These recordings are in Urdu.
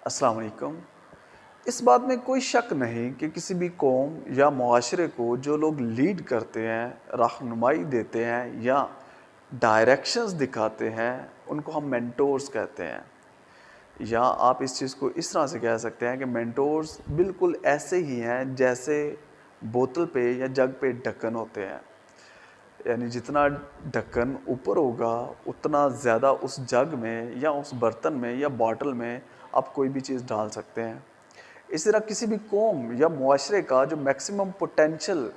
السلام علیکم۔ اس بات میں کوئی شک نہیں کہ کسی بھی قوم یا معاشرے کو جو لوگ لیڈ کرتے ہیں، رہنمائی دیتے ہیں یا ڈائریکشنز دکھاتے ہیں، ان کو ہم مینٹورز کہتے ہیں۔ یا آپ اس چیز کو اس طرح سے کہہ سکتے ہیں کہ مینٹورز بالکل ایسے ہی ہیں جیسے بوتل پہ یا جگ پہ ڈھکن ہوتے ہیں۔ یعنی جتنا ڈھکن اوپر ہوگا اتنا زیادہ اس جگ میں یا اس برتن میں یا باٹل میں آپ کوئی بھی چیز ڈال سکتے ہیں۔ اس طرح کسی بھی قوم یا معاشرے کا جو میکسیمم پوٹینشل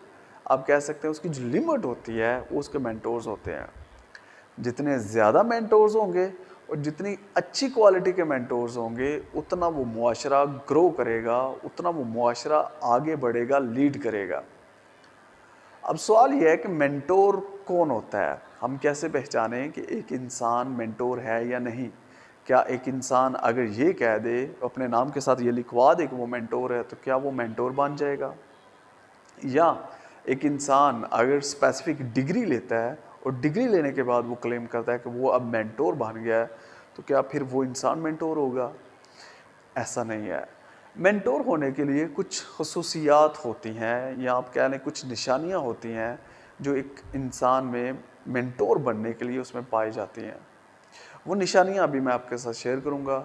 آپ کہہ سکتے ہیں، اس کی جو لمٹ ہوتی ہے وہ اس کے مینٹورز ہوتے ہیں۔ جتنے زیادہ مینٹورز ہوں گے اور جتنی اچھی کوالٹی کے مینٹورز ہوں گے اتنا وہ معاشرہ گرو کرے گا، اتنا وہ معاشرہ آگے بڑھے گا، لیڈ کرے گا۔ اب سوال یہ ہے کہ مینٹور کون ہوتا ہے؟ ہم کیسے پہچانیں کہ ایک انسان مینٹور ہے یا نہیں؟ کیا ایک انسان اگر یہ کہہ دے، اپنے نام کے ساتھ یہ لکھوا دے کہ وہ مینٹور ہے، تو کیا وہ مینٹور بن جائے گا؟ یا ایک انسان اگر اسپیسیفک ڈگری لیتا ہے اور ڈگری لینے کے بعد وہ کلیم کرتا ہے کہ وہ اب مینٹور بن گیا ہے، تو کیا پھر وہ انسان مینٹور ہوگا؟ ایسا نہیں ہے۔ مینٹور ہونے کے لیے کچھ خصوصیات ہوتی ہیں یا آپ کہہ لیں کچھ نشانیاں ہوتی ہیں جو ایک انسان میں مینٹور بننے کے لیے اس میں پائی جاتی ہیں۔ وہ نشانیاں ابھی میں آپ کے ساتھ شیئر کروں گا۔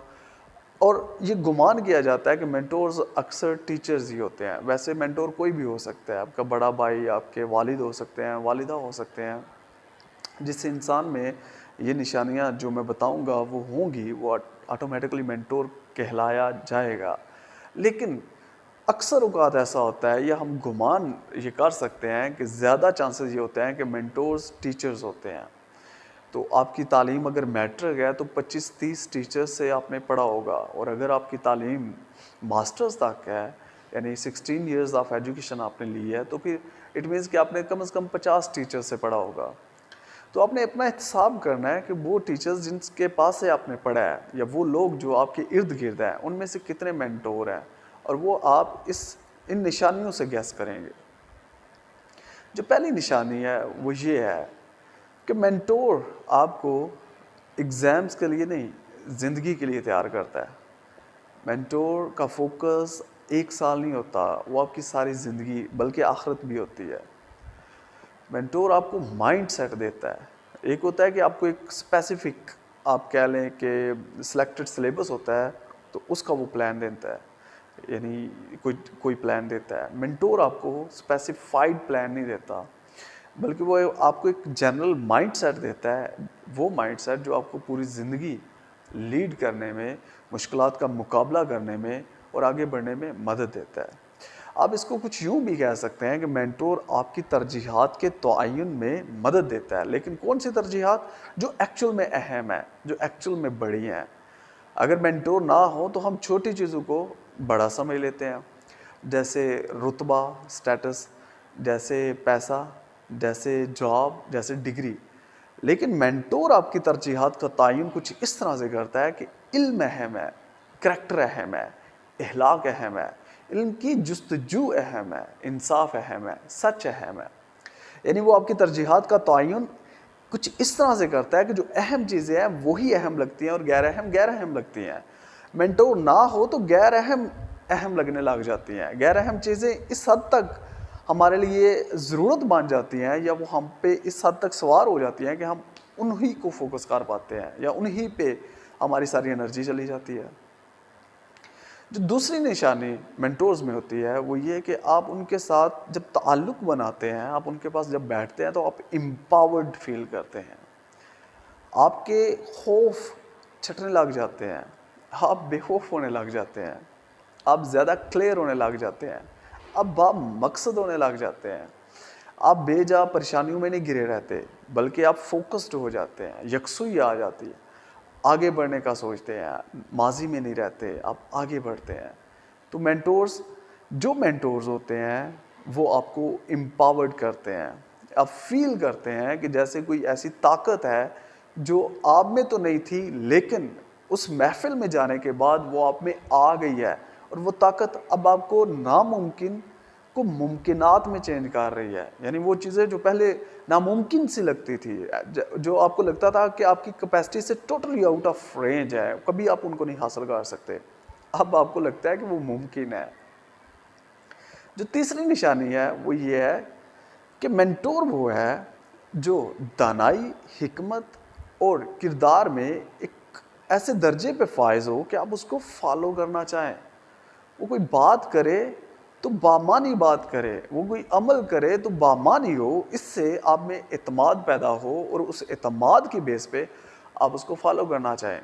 اور یہ گمان کیا جاتا ہے کہ مینٹورز اکثر ٹیچرز ہی ہوتے ہیں۔ ویسے مینٹور کوئی بھی ہو سکتا ہے، آپ کا بڑا بھائی، آپ کے والد ہو سکتے ہیں، والدہ ہو سکتے ہیں۔ جس انسان میں یہ نشانیاں جو میں بتاؤں گا وہ ہوں گی، وہ آٹومیٹکلی مینٹور کہلایا جائے گا۔ لیکن اکثر اوقات ایسا ہوتا ہے، یا ہم گمان یہ کر سکتے ہیں کہ زیادہ چانسز یہ ہوتے ہیں کہ مینٹورز ٹیچرز ہوتے ہیں۔ تو آپ کی تعلیم اگر میٹرک ہے تو 25-30 ٹیچرز سے آپ نے پڑھا ہوگا، اور اگر آپ کی تعلیم ماسٹرز تک ہے، یعنی 16 ایئرز آف ایجوکیشن آپ نے لی ہے، تو پھر اٹ مینس کہ آپ نے کم از کم 50 ٹیچر سے پڑھا ہوگا۔ تو آپ نے اپنا احتساب کرنا ہے کہ وہ ٹیچرز جن کے پاس سے آپ نے پڑھا ہے، یا وہ لوگ جو آپ کے ارد گرد ہیں، ان میں سے کتنے مینٹور ہیں، اور وہ آپ ان نشانیوں سے گیس کریں گے۔ جو پہلی نشانی ہے وہ یہ ہے کہ مینٹور آپ کو ایگزامز کے لیے نہیں، زندگی کے لیے تیار کرتا ہے۔ مینٹور کا فوکس 1 سال نہیں ہوتا، وہ آپ کی ساری زندگی بلکہ آخرت بھی ہوتی ہے۔ مینٹور آپ کو مائنڈ سیٹ دیتا ہے۔ ایک ہوتا ہے کہ آپ کو ایک اسپیسیفک آپ کہہ لیں کہ سلیکٹڈ سلیبس ہوتا ہے، تو اس کا وہ پلان دیتا ہے، یعنی کوئی پلان دیتا ہے۔ مینٹور آپ کو اسپیسیفائڈ پلان نہیں دیتا، بلکہ وہ آپ کو ایک جنرل مائنڈ سیٹ دیتا ہے، وہ مائنڈ سیٹ جو آپ کو پوری زندگی لیڈ کرنے میں، مشکلات کا مقابلہ کرنے میں اور آگے بڑھنے میں مدد دیتا ہے۔ آپ اس کو کچھ یوں بھی کہہ سکتے ہیں کہ مینٹور آپ کی ترجیحات کے تعین میں مدد دیتا ہے، لیکن کون سی ترجیحات؟ جو ایکچول میں اہم ہیں، جو ایکچول میں بڑی ہیں۔ اگر مینٹور نہ ہو تو ہم چھوٹی چیزوں کو بڑا سمجھ لیتے ہیں، جیسے رتبہ، سٹیٹس، جیسے پیسہ، جیسے جاب، جیسے ڈگری۔ لیکن مینٹور آپ کی ترجیحات کا تعین کچھ اس طرح سے کرتا ہے کہ علم اہم ہے، کریکٹر اہم ہے، اخلاق اہم ہے، علم کی جستجو اہم ہے، انصاف اہم ہے، سچ اہم ہے۔ یعنی وہ آپ کی ترجیحات کا تعین کچھ اس طرح سے کرتا ہے کہ جو اہم چیزیں ہیں وہی اہم لگتی ہیں اور غیر اہم لگتی ہیں۔ مینٹور نہ ہو تو غیر اہم لگنے لگ جاتی ہیں۔ غیر اہم چیزیں اس حد تک ہمارے لیے ضرورت بن جاتی ہیں، یا وہ ہم پہ اس حد تک سوار ہو جاتی ہیں کہ ہم انہی کو فوکس کر پاتے ہیں، یا انہی پہ ہماری ساری انرجی چلی جاتی ہے۔ جو دوسری نشانی مینٹورز میں ہوتی ہے وہ یہ کہ آپ ان کے ساتھ جب تعلق بناتے ہیں، آپ ان کے پاس جب بیٹھتے ہیں تو آپ امپاورڈ فیل کرتے ہیں۔ آپ کے خوف چھٹنے لگ جاتے ہیں، آپ بے خوف ہونے لگ جاتے ہیں، آپ زیادہ کلیئر ہونے لگ جاتے ہیں، آپ با مقصد ہونے لگ جاتے ہیں، آپ بے جا پریشانیوں میں نہیں گرے رہتے، بلکہ آپ فوکسڈ ہو جاتے ہیں، یکسوئی آ جاتی ہے، آگے بڑھنے کا سوچتے ہیں، ماضی میں نہیں رہتے، آپ آگے بڑھتے ہیں۔ تو مینٹورز ہوتے ہیں وہ آپ کو امپاورڈ کرتے ہیں۔ آپ فیل کرتے ہیں کہ جیسے کوئی ایسی طاقت ہے جو آپ میں تو نہیں تھی، لیکن اس محفل میں جانے کے بعد وہ آپ میں آ گئی ہے، اور وہ طاقت اب آپ کو ناممکن کو ممکنات میں چینج کر رہی ہے۔ یعنی وہ چیزیں جو پہلے ناممکن سی لگتی تھی، جو آپ کو لگتا تھا کہ آپ کی کیپیسٹی سے ٹوٹلی آؤٹ آف رینج ہے، کبھی آپ ان کو نہیں حاصل کر سکتے، اب آپ کو لگتا ہے کہ وہ ممکن ہے۔ جو تیسری نشانی ہے وہ یہ ہے کہ مینٹور وہ ہے جو دانائی، حکمت اور کردار میں ایک ایسے درجے پہ فائز ہو کہ آپ اس کو فالو کرنا چاہیں۔ وہ کوئی بات کرے تو بامانی بات کرے، وہ کوئی عمل کرے تو بامانی ہو، اس سے آپ میں اعتماد پیدا ہو اور اس اعتماد کی بیس پہ آپ اس کو فالو کرنا چاہیں۔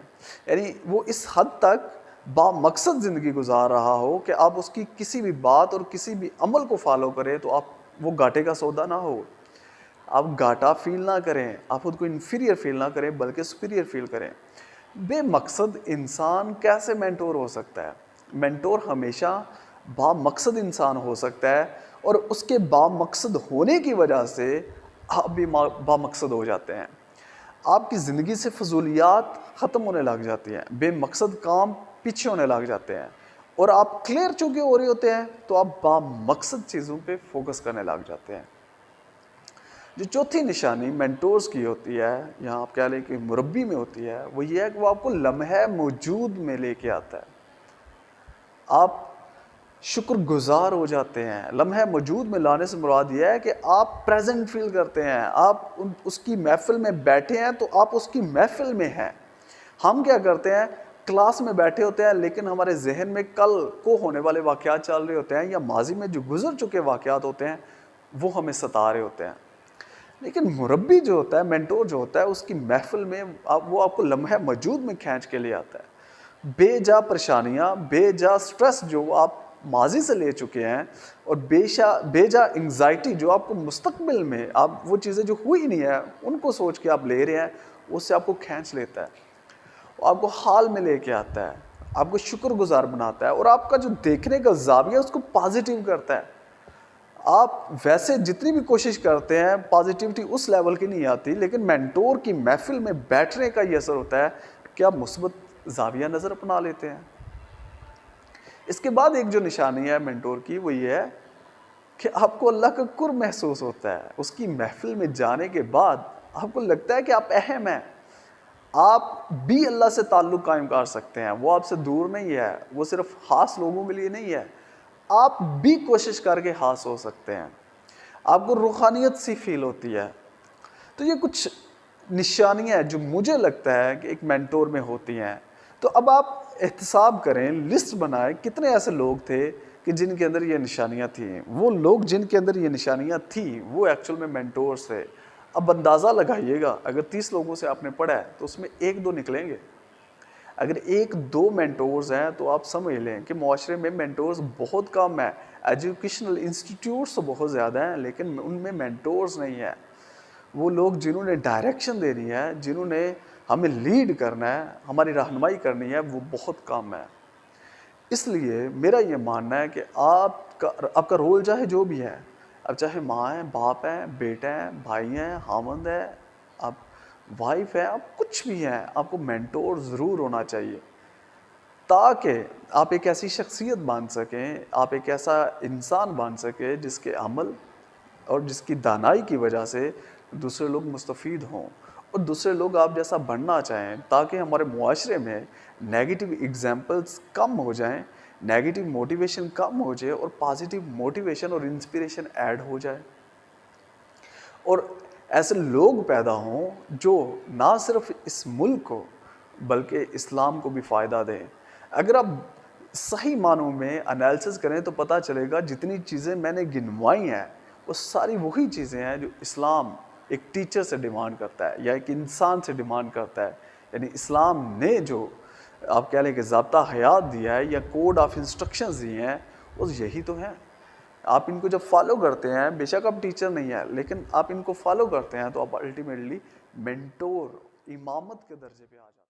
یعنی وہ اس حد تک با مقصد زندگی گزار رہا ہو کہ آپ اس کی کسی بھی بات اور کسی بھی عمل کو فالو کریں تو آپ وہ گھاٹے کا سودا نہ ہو، آپ گھاٹا فیل نہ کریں، آپ خود کو انفیریئر فیل نہ کریں بلکہ سپیریئر فیل کریں۔ بے مقصد انسان کیسے مینٹور ہو سکتا ہے؟ مینٹور ہمیشہ با مقصد انسان ہو سکتا ہے، اور اس کے با مقصد ہونے کی وجہ سے آپ بھی با مقصد ہو جاتے ہیں۔ آپ کی زندگی سے فضولیات ختم ہونے لگ جاتی ہیں، بے مقصد کام پیچھے ہونے لگ جاتے ہیں، اور آپ کلیئر چونکہ ہو رہے ہوتے ہیں تو آپ با مقصد چیزوں پہ فوکس کرنے لگ جاتے ہیں۔ جو چوتھی نشانی مینٹورز کی ہوتی ہے، یہاں آپ کہہ لیں کہ مربی میں ہوتی ہے، وہ یہ ہے کہ وہ آپ کو لمحہ موجود میں لے کے آتا ہے۔ آپ شکر گزار ہو جاتے ہیں۔ لمحہ موجود میں لانے سے مراد یہ ہے کہ آپ پریزنٹ فیل کرتے ہیں، آپ اس کی محفل میں بیٹھے ہیں تو آپ اس کی محفل میں ہیں۔ ہم کیا کرتے ہیں؟ کلاس میں بیٹھے ہوتے ہیں لیکن ہمارے ذہن میں کل کو ہونے والے واقعات چل رہے ہوتے ہیں، یا ماضی میں جو گزر چکے واقعات ہوتے ہیں وہ ہمیں ستا رہے ہوتے ہیں۔ لیکن مربی جو ہوتا ہے، مینٹور جو ہوتا ہے، اس کی محفل میں وہ آپ کو لمحہ موجود میں کھینچ کے لے آتا ہے۔ بے جا پریشانیاں، بے جا سٹریس جو آپ ماضی سے لے چکے ہیں، اور بے جا انگزائٹی جو آپ کو مستقبل میں آپ وہ چیزیں جو ہوئی نہیں ہیں ان کو سوچ کے آپ لے رہے ہیں، اس سے آپ کو کھینچ لیتا ہے، وہ آپ کو حال میں لے کے آتا ہے، آپ کو شکر گزار بناتا ہے، اور آپ کا جو دیکھنے کا زاویہ اس کو پازیٹیو کرتا ہے۔ آپ ویسے جتنی بھی کوشش کرتے ہیں پازیٹیوٹی اس لیول کی نہیں آتی، لیکن مینٹور کی محفل میں بیٹھنے کا یہ اثر ہوتا ہے کہ آپ مثبت زاویہ نظر اپنا لیتے ہیں۔ اس کے بعد ایک جو نشانی ہے مینٹور کی وہ یہ ہے کہ آپ کو اللہ کا قرب محسوس ہوتا ہے۔ اس کی محفل میں جانے کے بعد آپ کو لگتا ہے کہ آپ اہم ہیں، آپ بھی اللہ سے تعلق قائم کر سکتے ہیں، وہ آپ سے دور نہیں ہے، وہ صرف خاص لوگوں کے لیے نہیں ہے، آپ بھی کوشش کر کے خاص ہو سکتے ہیں، آپ کو روحانیت سی فیل ہوتی ہے۔ تو یہ کچھ نشانیاں ہیں جو مجھے لگتا ہے کہ ایک مینٹور میں ہوتی ہیں۔ تو اب آپ احتساب کریں، لسٹ بنائیں کتنے ایسے لوگ تھے کہ جن کے اندر یہ نشانیاں تھیں۔ وہ لوگ جن کے اندر یہ نشانیاں تھیں وہ ایکچول میں مینٹورز تھے۔ اب اندازہ لگائیے گا، اگر 30 لوگوں سے آپ نے پڑھا ہے تو اس میں 1-2 نکلیں گے۔ اگر 1-2 مینٹورز ہیں تو آپ سمجھ لیں کہ معاشرے میں مینٹورز بہت کم ہیں۔ ایجوکیشنل انسٹیٹیوٹس تو بہت زیادہ ہیں لیکن ان میں مینٹورز نہیں ہیں۔ وہ لوگ جنہوں نے ڈائریکشن دینی ہے، جنہوں نے ہمیں لیڈ کرنا ہے، ہماری رہنمائی کرنی ہے، وہ بہت کم ہے۔ اس لیے میرا یہ ماننا ہے کہ آپ کا رول چاہے جو بھی ہے، اب چاہے ماں ہیں، باپ ہیں، بیٹے ہیں، بھائی ہیں، خاوند ہیں، آپ وائف ہے، آپ کچھ بھی ہیں، آپ کو مینٹور ضرور ہونا چاہیے تاکہ آپ ایک ایسی شخصیت بن سکیں، آپ ایک ایسا انسان بن سکیں جس کے عمل اور جس کی دانائی کی وجہ سے دوسرے لوگ مستفید ہوں، اور دوسرے لوگ آپ جیسا بننا چاہیں، تاکہ ہمارے معاشرے میں نیگیٹو ایگزامپلس کم ہو جائیں، نیگیٹو موٹیویشن کم ہو جائے، اور پازیٹیو موٹیویشن اور انسپیریشن ایڈ ہو جائے، اور ایسے لوگ پیدا ہوں جو نہ صرف اس ملک کو بلکہ اسلام کو بھی فائدہ دیں۔ اگر آپ صحیح معنوں میں انالیسس کریں تو پتہ چلے گا جتنی چیزیں میں نے گنوائی ہیں وہ ساری وہی چیزیں ہیں جو اسلام ایک ٹیچر سے ڈیمانڈ کرتا ہے یا ایک انسان سے ڈیمانڈ کرتا ہے۔ یعنی اسلام نے جو آپ کہہ لیں کہ ضابطہ حیات دیا ہے یا کوڈ آف انسٹرکشنز دیے ہیں وہ یہی تو ہیں۔ آپ ان کو جب فالو کرتے ہیں، بے شک آپ ٹیچر نہیں ہیں لیکن آپ ان کو فالو کرتے ہیں تو آپ الٹیمیٹلی مینٹور، امامت کے درجے پہ آ جاتے ہیں۔